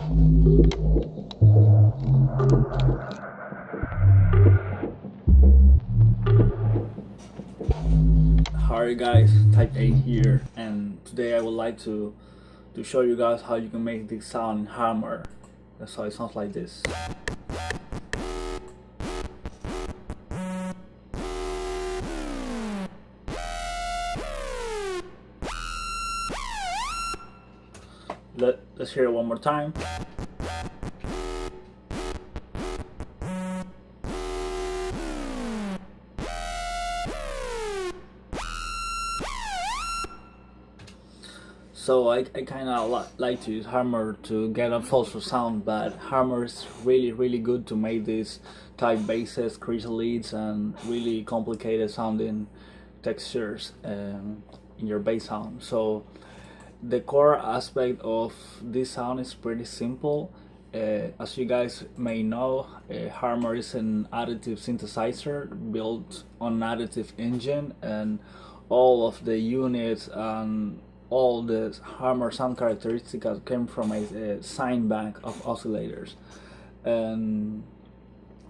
Hi guys, Type A here, and today I would like to show you guys how you can make this sound in Harmor. So it sounds like this. Let's hear it one more time. So I kind of like to use Harmor to get a falsetto sound, but Harmor is really good to make these tight basses, crease leads, and really complicated sounding textures in your bass sound. So the core aspect of this sound is pretty simple. As you guys may know, Harmor is an additive synthesizer built on an additive engine, and all of the units and all the Harmor sound characteristics came from a sine bank of oscillators. And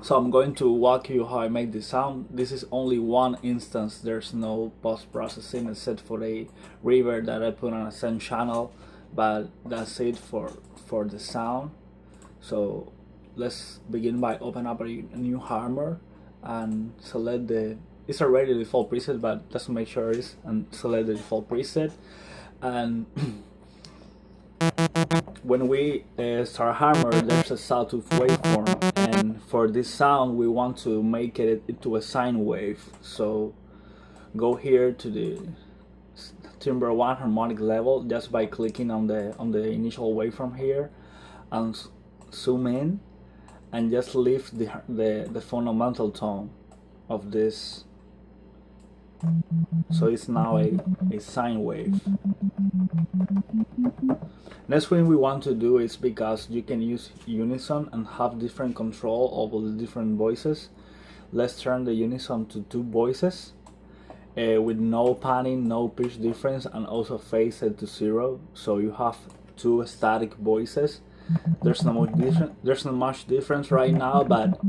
so I'm going to walk you how I make this sound. This is only one instance, there's no post-processing except for a reverb that I put on a send channel, but that's it for the sound. So let's begin by opening up a new Harmor and select it's already the default preset, but let's make sure it is, and select the default preset. And when we start Harmor, there's a sawtooth waveform, and for this sound we want to make it into a sine wave. So go here to the timbre 1 harmonic level just by clicking on the initial waveform here, and zoom in and just lift the fundamental tone of this. So it's now a sine wave. Next thing we want to do is, because you can use unison and have different control over the different voices, let's turn the unison to 2 voices with no panning, no pitch difference, and also phase set to 0. So you have 2 static voices. There's not much difference right now, but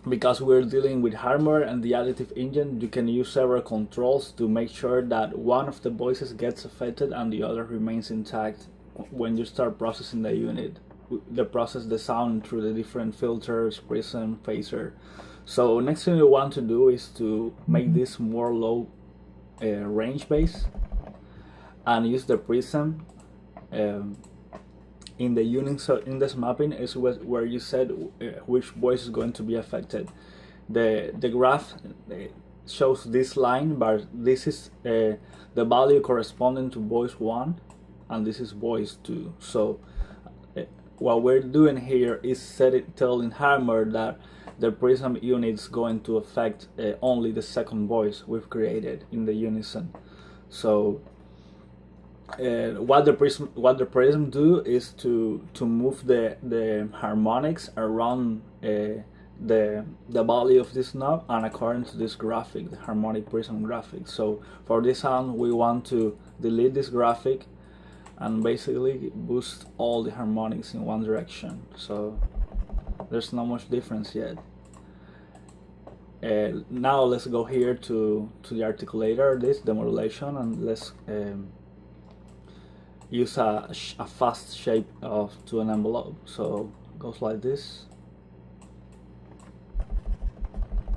because we're dealing with Harmor and the additive engine, you can use several controls to make sure that one of the voices gets affected and the other remains intact when you start processing the unit. Process the sound through the different filters, prism, phaser. So next thing you want to do is to make this more low range bass, and use the prism. In the unison index mapping is where you said which voice is going to be affected. The graph shows this line, but this is the value corresponding to voice 1, and this is voice 2. So what we're doing here is telling Harmor that the prism unit is going to affect only the second voice we've created in the unison. So what the prism do is to move the harmonics around the value of this knob, and according to this graphic, the harmonic prism graphic. So for this sound we want to delete this graphic and basically boost all the harmonics in one direction. So there's not much difference yet. Now let's go here to the articulator, the modulation, and let's use a fast shape to an envelope. So it goes like this.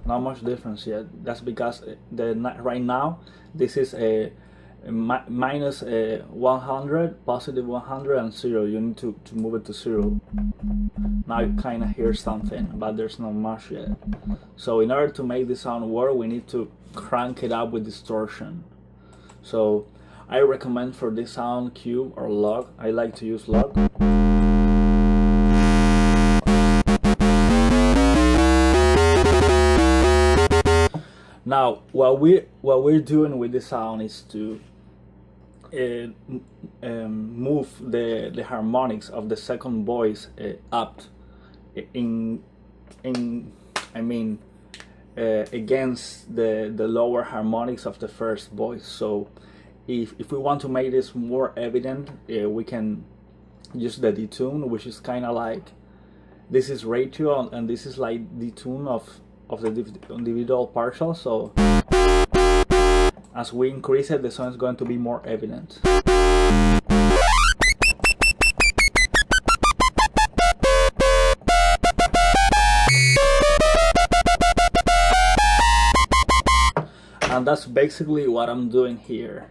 Not much difference yet. That's because right now this is a minus 100, positive 100, and 0. You need to move it to 0. Now you kind of hear something, but there's not much yet. So in order to make the sound work, we need to crank it up with distortion. So I recommend for this sound cube or log. I like to use log. Now what we're doing with this sound is to move the harmonics of the second voice up against the lower harmonics of the first voice. So if we want to make this more evident, we can use the detune, which is kind of like, this is ratio and this is like detune of the individual partials. So as we increase it, the sound is going to be more evident. And that's basically what I'm doing here.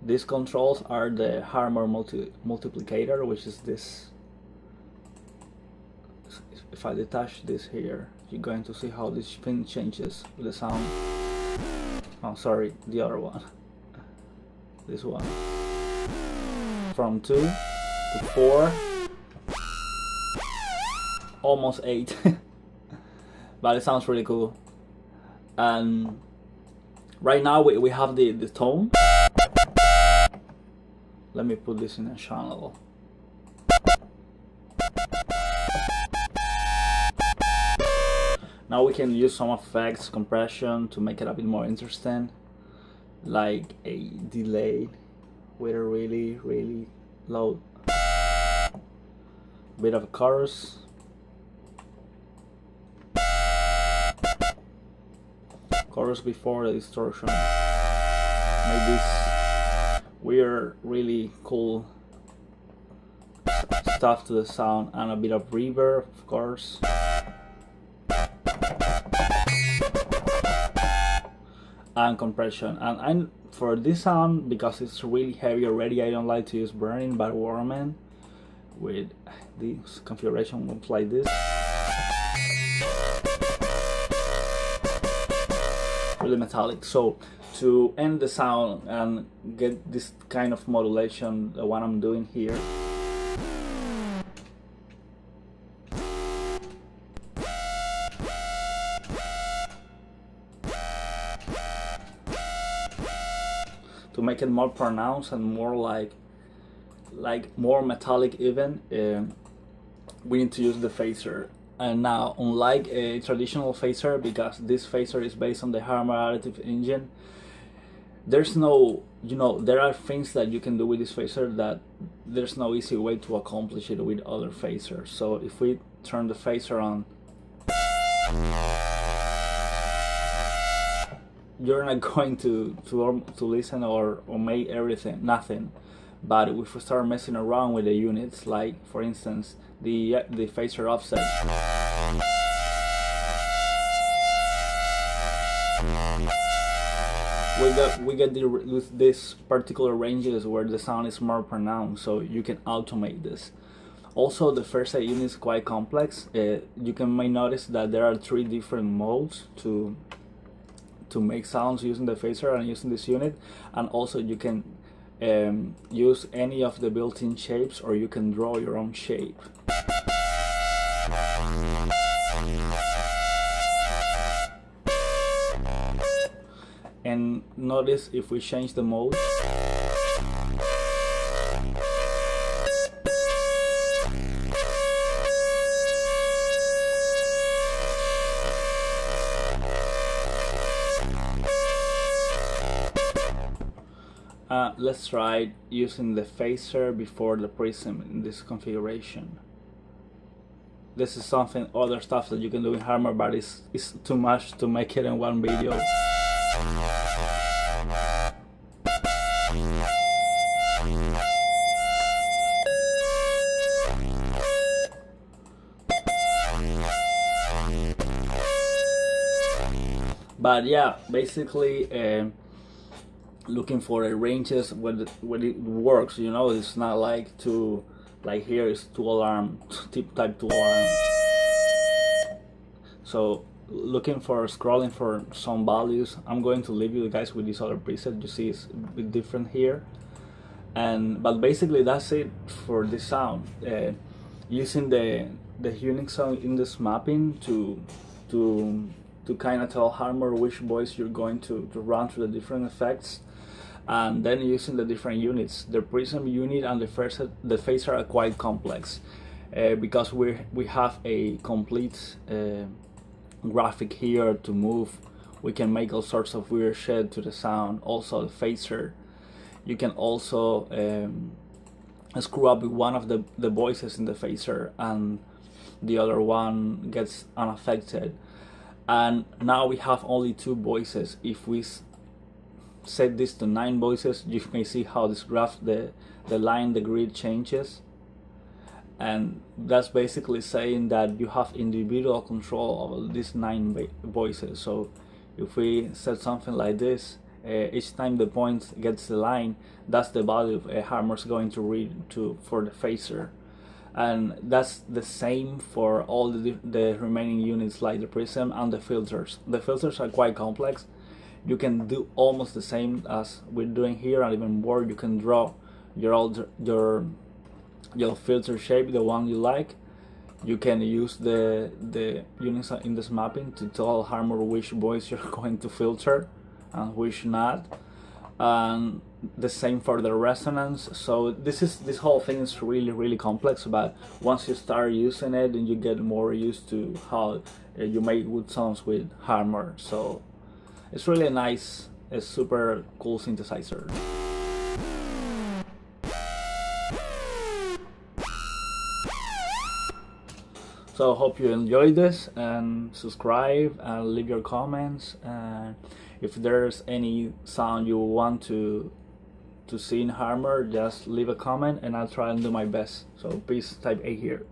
These controls are the Harmor multiplicator, which is this. If I detach this here, you're going to see how this thing changes the sound. Oh, sorry, the other one. This one. From 2 to 4, almost 8. But it sounds really cool. And right now we have the tone. Let me put this in a channel. Now we can use some effects, compression, to make it a bit more interesting, like a delay with a really low bit of a chorus, before the distortion. Make this weird, really cool stuff to the sound, and a bit of reverb, of course. And compression. And for this sound, because it's really heavy already, I don't like to use burning but warming. With this configuration looks like this. Really metallic. So to end the sound and get this kind of modulation, the one I'm doing here, to make it more pronounced and more like more metallic even, we need to use the phaser. And now, unlike a traditional phaser, because this phaser is based on the Harmor additive engine, there's no, there are things that you can do with this phaser that there's no easy way to accomplish it with other phasers. So if we turn the phaser on, you're not going to listen or make nothing. But if we start messing around with the units, like for instance the phaser offset, we get these particular ranges where the sound is more pronounced, so you can automate this. Also, the first unit is quite complex. You may notice that there are 3 different modes to make sounds using the phaser and using this unit. And also you can use any of the built-in shapes, or you can draw your own shape. And notice if we change the mode, let's try using the phaser before the prism in this configuration. This is other stuff that you can do in Harmor, but it's too much to make it in one video. But yeah, basically looking for the ranges when it works, it's not like here is 2 alarm, type 2 alarm. So scrolling for some values, I'm going to leave you guys with this other preset. You see it's a bit different here, but basically that's it for this sound. Using the Unix sound in this mapping to kind of tell Harmor which voice you're going to run through the different effects, and then using the different units. The prism unit and the phaser are quite complex, because we have a complete graphic here to move. We can make all sorts of weird shit to the sound. Also the phaser You can also screw up with one of the voices in the phaser and the other one gets unaffected. And now we have only 2 voices. If we set this to 9 voices, you can see how this graph, the line, the grid changes. And that's basically saying that you have individual control of these 9 voices. So if we set something like this, each time the point gets the line, that's the value Harmor is going to read for the phaser. And that's the same for all the remaining units, like the prism and the filters. The filters are quite complex. You can do almost the same as we're doing here, and even more. You can draw your filter shape, the one you like. You can use the units in this mapping to tell Harmor which voice you're going to filter and which not. And the same for the resonance. So this whole thing is really complex, but once you start using it, and you get more used to how you make good sounds with Harmor. So it's really nice, a super cool synthesizer. So hope you enjoyed this, and subscribe and leave your comments. And if there's any sound you want to see in Harmor, just leave a comment and I'll try and do my best. So please type A here.